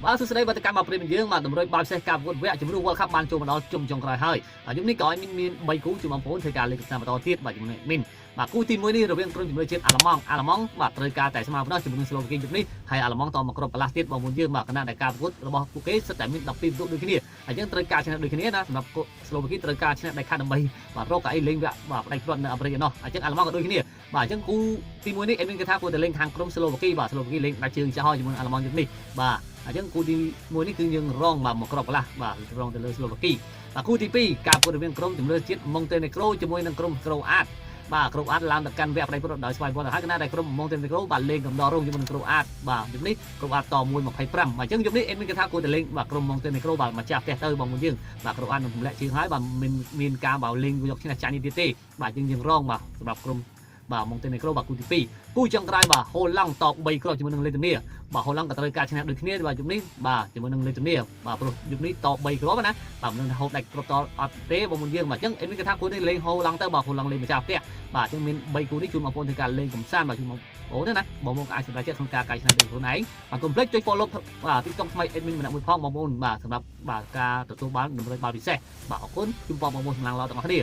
បាទសួស្តីបាទទៅកាន់មកព្រីមយើងបាទតម្រុយបាល់ពិសេសការប្រកួតវគ្គជំនួស World Cup បានចូលមកដល់ជុំចុងក្រោយហើយជំនេះក៏ឲ្យមាន3គូជួយបងប្អូនធ្វើការលេងតាមបន្តទៀតបាទជំនួសមីនបាទគូទី1នេះរវាងក្រុមជំនួសជាតិអាល្លឺម៉ង់បាទត្រូវការតែស្មើប៉ុណ្ណោះជាមួយនឹងស្លូវ៉ាគីជំនេះហើយអាល្លឺម៉ង់តមកក្រុមកន្លះទៀតបងប្អូនយើងបាទគណៈដែលការប្រកួតរបស់ពួកគេសិតតែមាន12ពិន្ទុដូចគ្នាហើយយើងត្រូវការឈ្នះដូចគ្នាណាសម្រាប់ស្លូវ៉ាគីត្រូវការឈ្នះដាច់ខាតដើម្បីបាទរកកៅអីលេងវគ្គបាទផ្ដាច់ព្រាត់នៅអាមេរិកឯណោះអញ្ចឹងអាល្លឺម៉ង់ក៏ដូចគ្នាបាទអញ្ចឹងគូទី1នេះអេមីនគេថាគួរតែលេងខាងក្រុមស្លូវ៉ាគីបាទស្លូវ៉ាគីលេងដាច់ជើងចាស់ហើយជាមួយអាល្លឺម៉ង់ជំនេះបាទអញ្ចឹងគូទី1នេះគឺយើងរងបាទមកក្របកន្លះបាទរងទៅលើស្លូវ៉ាគីបាទគូទី2ការប្រកួតរវាងក្រុមជំនឿជាតិម៉ុងតេនេក្រូជាមួយនឹងក្រុមក្រូអាតបាទក្រូអាតឡើងទៅកាន់វគ្គផ្ដាច់ព្រាត់ដោយស្វ័យវត្តទៅហើយគណៈដែលក្រុមម៉ុងតេនេក្រូបាទលេងកំដររងជាមួយនឹងក្រូអាតបាទជំនេះក្រូអាតត1 25បាទអញ្ចឹងជំនេះអេមីនគេថាគួរតែលេងបាទក្រុមម៉ុងតេនេក្រូបាទម្ចាស់ផ្ទះទៅបងប្អូនយើងបាទក្រូអាតនឹងទម្លាក់ជើងហើយបាទមានការបាទលេងយកឈ្នះចាញ់នេះទៀតទេបាទយើងរងបាទសម្រាប់ក្រុមបាទម៉ុងតេនេក្រូបាទគូទី2គូចុងក្រោយបាទហូឡង់ត3គ្រាប់ជាមួយនឹងលេតូនីបាទហូឡង់ក៏ត្រូវការឈ្នះដូចគ្នាបាទយុគនេះបាទជាមួយនឹងលេតូនីបាទព្រោះយុគនេះត3គ្រាប់ណាបាទមិនហូបដាច់គ្រាប់តអត់ទេបងប្អូនយើងបាទអញ្ចឹងអេមីនគេថាគូនេះលេងហូឡង់ទៅបាទហូឡង់លេងម្ចាស់ផ្ទះបាទអញ្ចឹងមាន3គូនេះជួយបងប្អូនធ្វើការលេងកំសាន្តបាទជួយបងប្អូនណាបងប្អូនអាចសម្រេចចិត្តក្នុងការកែច្នៃដោយខ្លួនឯងបាទកុំភ្លេចចុច follow បាទ TikTok ថ្មី admin ម្នាក់មួយផងបងប្អូនបាទសម្រាប់បាទការទទួលបានតម្រុយបាល់ពិសេសបាទអរគុណជូនបងប្អូនសម្លាងឡទាំងអស់គ្នា